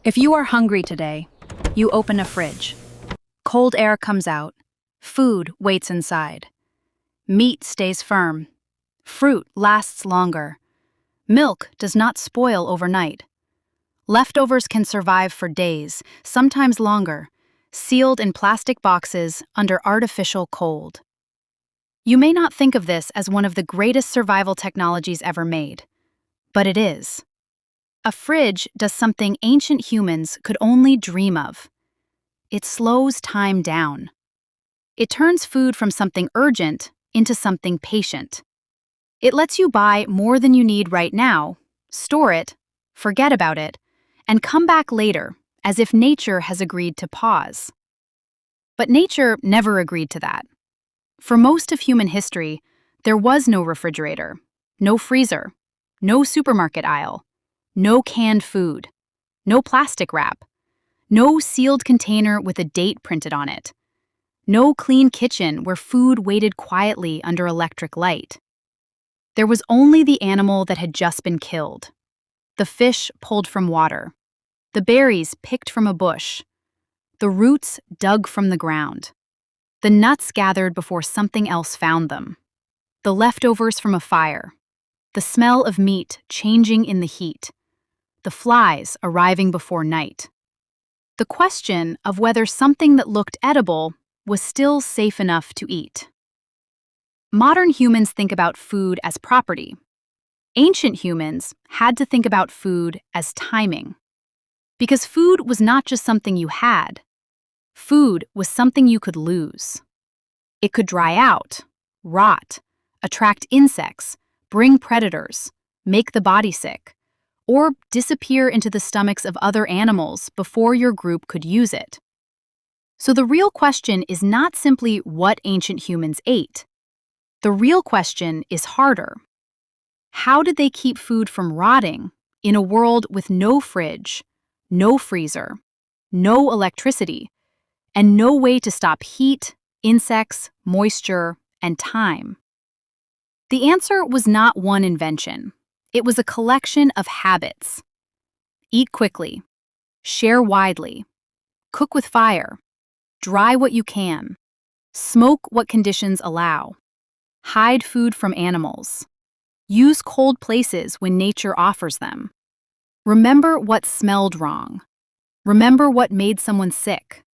If you are hungry today, you open a fridge. Cold air comes out. Food waits inside. Meat stays firm. Fruit lasts longer. Milk does not spoil overnight. Leftovers can survive for days, sometimes longer, sealed in plastic boxes under artificial cold. You may not think of this as one of the greatest survival technologies ever made, but it is. A fridge does something ancient humans could only dream of. It slows time down. It turns food from something urgent into something patient. It lets you buy more than you need right now, store it, forget about it, and come back later as if nature has agreed to pause. But nature never agreed to that. For most of human history, there was no refrigerator, no freezer, no supermarket aisle, no canned food, no plastic wrap, no sealed container with a date printed on it, no clean kitchen where food waited quietly under electric light. There was only the animal that had just been killed, the fish pulled from water, the berries picked from a bush, the roots dug from the ground, the nuts gathered before something else found them, the leftovers from a fire, the smell of meat changing in the heat, the flies arriving before night. The question of whether something that looked edible was still safe enough to eat. Modern humans think about food as property. Ancient humans had to think about food as timing. Because food was not just something you had. Food was something you could lose. It could dry out, rot, attract insects, bring predators, make the body sick, or disappear into the stomachs of other animals before your group could use it. So the real question is not simply what ancient humans ate. The real question is harder. How did they keep food from rotting in a world with no fridge, no freezer, no electricity, and no way to stop heat, insects, moisture, and time? The answer was not one invention. It was a collection of habits. Eat quickly, share widely, cook with fire, dry what you can, smoke what conditions allow, hide food from animals, use cold places when nature offers them. Remember what smelled wrong. Remember what made someone sick.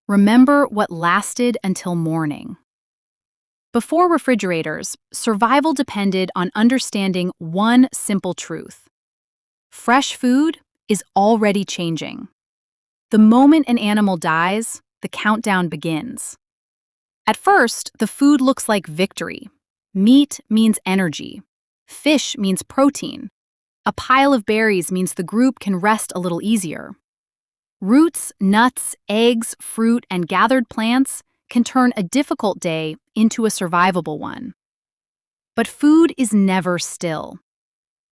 Remember what lasted until morning. Before refrigerators, survival depended on understanding one simple truth. Fresh food is already changing. The moment an animal dies, the countdown begins. At first, the food looks like victory. Meat means energy. Fish means protein. A pile of berries means the group can rest a little easier. Roots, nuts, eggs, fruit, and gathered plants can turn a difficult day into a survivable one. But food is never still.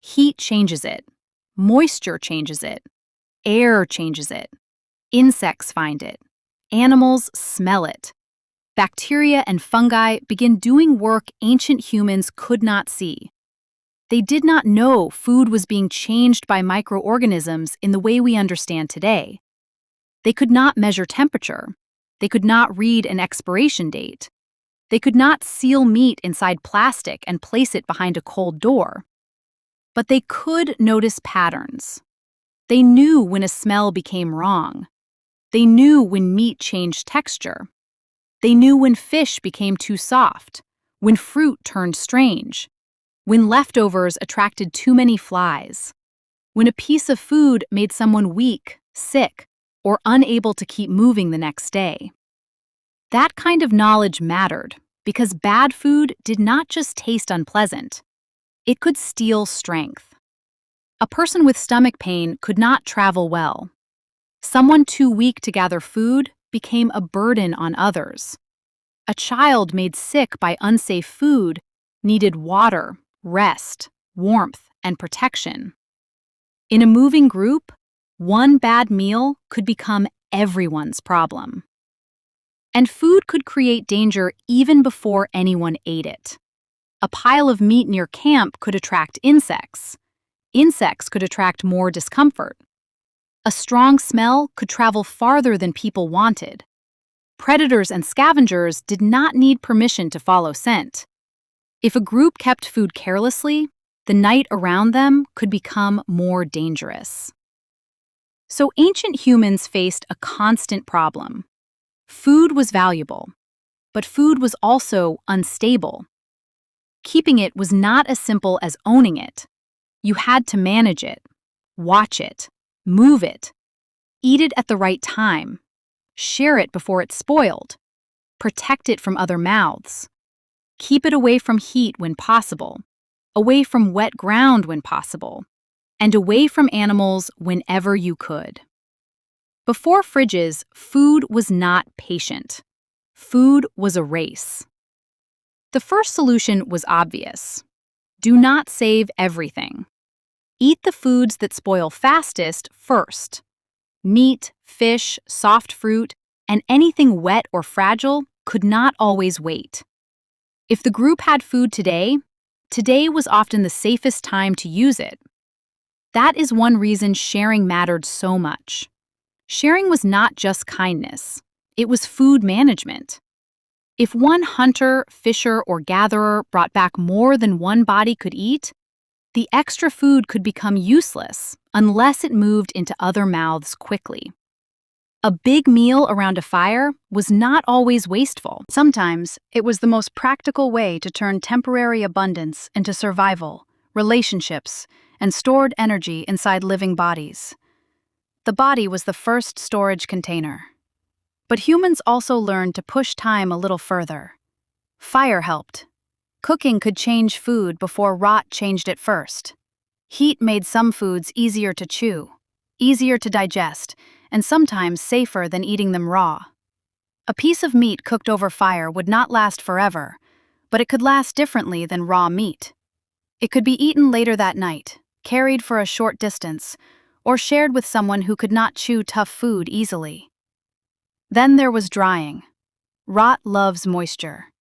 Heat changes it. Moisture changes it. Air changes it. Insects find it. Animals smell it. Bacteria and fungi begin doing work ancient humans could not see. They did not know food was being changed by microorganisms in the way we understand today. They could not measure temperature. They could not read an expiration date. They could not seal meat inside plastic and place it behind a cold door. But they could notice patterns. They knew when a smell became wrong. They knew when meat changed texture. They knew when fish became too soft, when fruit turned strange, when leftovers attracted too many flies, when a piece of food made someone weak, sick, or unable to keep moving the next day. That kind of knowledge mattered because bad food did not just taste unpleasant. It could steal strength. A person with stomach pain could not travel well. Someone too weak to gather food became a burden on others. A child made sick by unsafe food needed water, rest, warmth, and protection. In a moving group, one bad meal could become everyone's problem. And food could create danger even before anyone ate it. A pile of meat near camp could attract insects. Insects could attract more discomfort. A strong smell could travel farther than people wanted. Predators and scavengers did not need permission to follow scent. If a group kept food carelessly, the night around them could become more dangerous. So ancient humans faced a constant problem. Food was valuable, but food was also unstable. Keeping it was not as simple as owning it. You had to manage it, watch it, move it, eat it at the right time, share it before it spoiled, protect it from other mouths, keep it away from heat when possible, away from wet ground when possible, and away from animals whenever you could. Before fridges, food was not patient. Food was a race. The first solution was obvious. Do not save everything. Eat the foods that spoil fastest first. Meat, fish, soft fruit, and anything wet or fragile could not always wait. If the group had food today was often the safest time to use it. That is one reason sharing mattered so much. Sharing was not just kindness, it was food management. If one hunter, fisher, or gatherer brought back more than one body could eat, the extra food could become useless unless it moved into other mouths quickly. A big meal around a fire was not always wasteful. Sometimes, it was the most practical way to turn temporary abundance into survival, relationships, and stored energy inside living bodies. The body was the first storage container. But humans also learned to push time a little further. Fire helped. Cooking could change food before rot changed it first. Heat made some foods easier to chew, easier to digest, and sometimes safer than eating them raw. A piece of meat cooked over fire would not last forever, but it could last differently than raw meat. It could be eaten later that night, carried for a short distance, or shared with someone who could not chew tough food easily. Then there was drying. Rot loves moisture.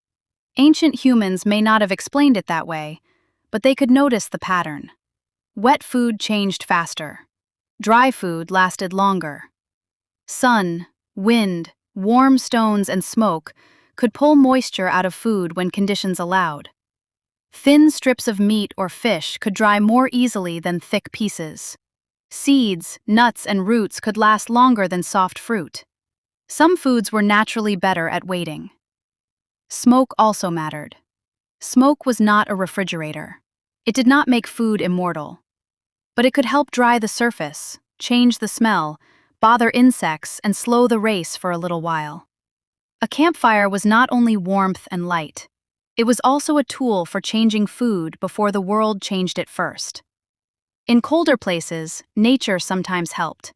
Ancient humans may not have explained it that way, but they could notice the pattern. Wet food changed faster. Dry food lasted longer. Sun, wind, warm stones, and smoke could pull moisture out of food when conditions allowed. Thin strips of meat or fish could dry more easily than thick pieces. Seeds, nuts, and roots could last longer than soft fruit. Some foods were naturally better at waiting. Smoke also mattered. Smoke was not a refrigerator. It did not make food immortal. But it could help dry the surface, change the smell, bother insects, and slow the race for a little while. A campfire was not only warmth and light. It was also a tool for changing food before the world changed it first. In colder places, nature sometimes helped.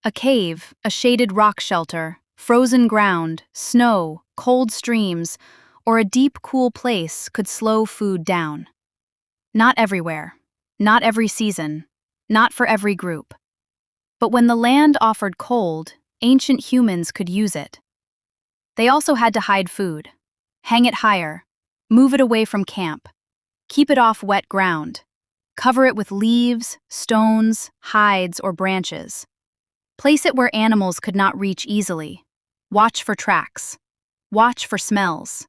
A cave, a shaded rock shelter, frozen ground, snow, cold streams, or a deep, cool place could slow food down. Not everywhere, not every season, not for every group. But when the land offered cold, ancient humans could use it. They also had to hide food, hang it higher, move it away from camp, keep it off wet ground, cover it with leaves, stones, hides, or branches. Place it where animals could not reach easily. Watch for tracks. Watch for smells.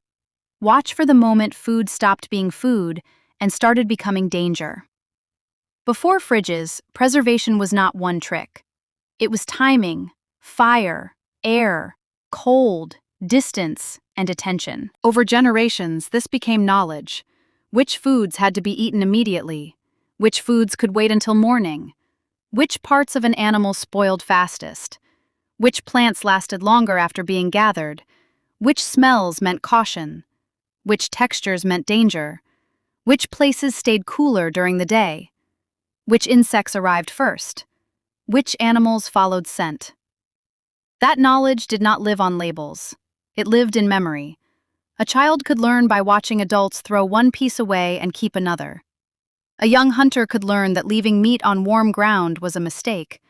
Watch for the moment food stopped being food and started becoming danger. Before fridges, preservation was not one trick. It was timing, fire, air, cold, distance, and attention. Over generations, this became knowledge. Which foods had to be eaten immediately? Which foods could wait until morning? Which parts of an animal spoiled fastest? Which plants lasted longer after being gathered? Which smells meant caution? Which textures meant danger? Which places stayed cooler during the day? Which insects arrived first? Which animals followed scent? That knowledge did not live on labels. It lived in memory. A child could learn by watching adults throw one piece away and keep another. A young hunter could learn that leaving meat on warm ground was a mistake.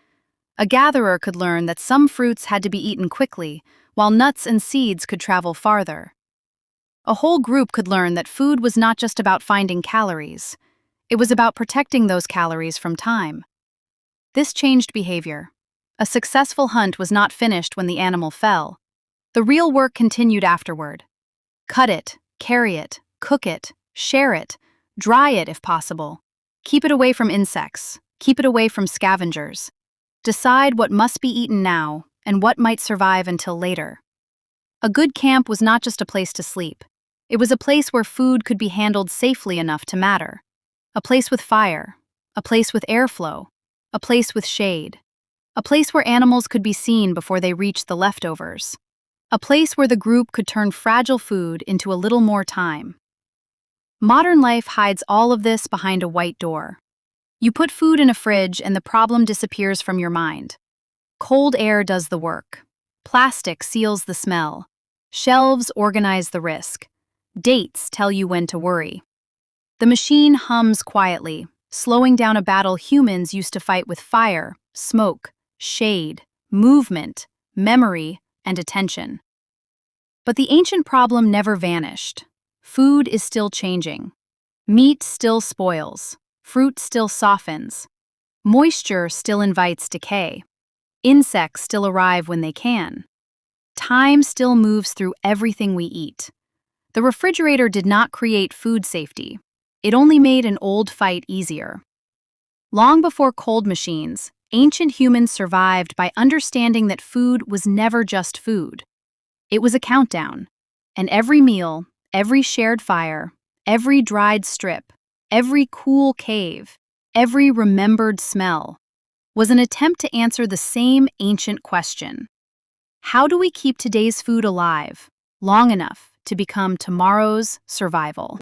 A gatherer could learn that some fruits had to be eaten quickly, while nuts and seeds could travel farther. A whole group could learn that food was not just about finding calories. It was about protecting those calories from time. This changed behavior. A successful hunt was not finished when the animal fell. The real work continued afterward. Cut it, carry it, cook it, share it, dry it if possible. Keep it away from insects, keep it away from scavengers. Decide what must be eaten now and what might survive until later. A good camp was not just a place to sleep. It was a place where food could be handled safely enough to matter. A place with fire, a place with airflow, a place with shade. A place where animals could be seen before they reached the leftovers. A place where the group could turn fragile food into a little more time. Modern life hides all of this behind a white door. You put food in a fridge and the problem disappears from your mind. Cold air does the work. Plastic seals the smell. Shelves organize the risk. Dates tell you when to worry. The machine hums quietly, slowing down a battle humans used to fight with fire, smoke, shade, movement, memory, and attention. But the ancient problem never vanished. Food is still changing. Meat still spoils. Fruit still softens. Moisture still invites decay. Insects still arrive when they can. Time still moves through everything we eat. The refrigerator did not create food safety. It only made an old fight easier. Long before cold machines, ancient humans survived by understanding that food was never just food. It was a countdown, and every meal, every shared fire, every dried strip, every cool cave, every remembered smell, was an attempt to answer the same ancient question. How do we keep today's food alive, long enough to become tomorrow's survival?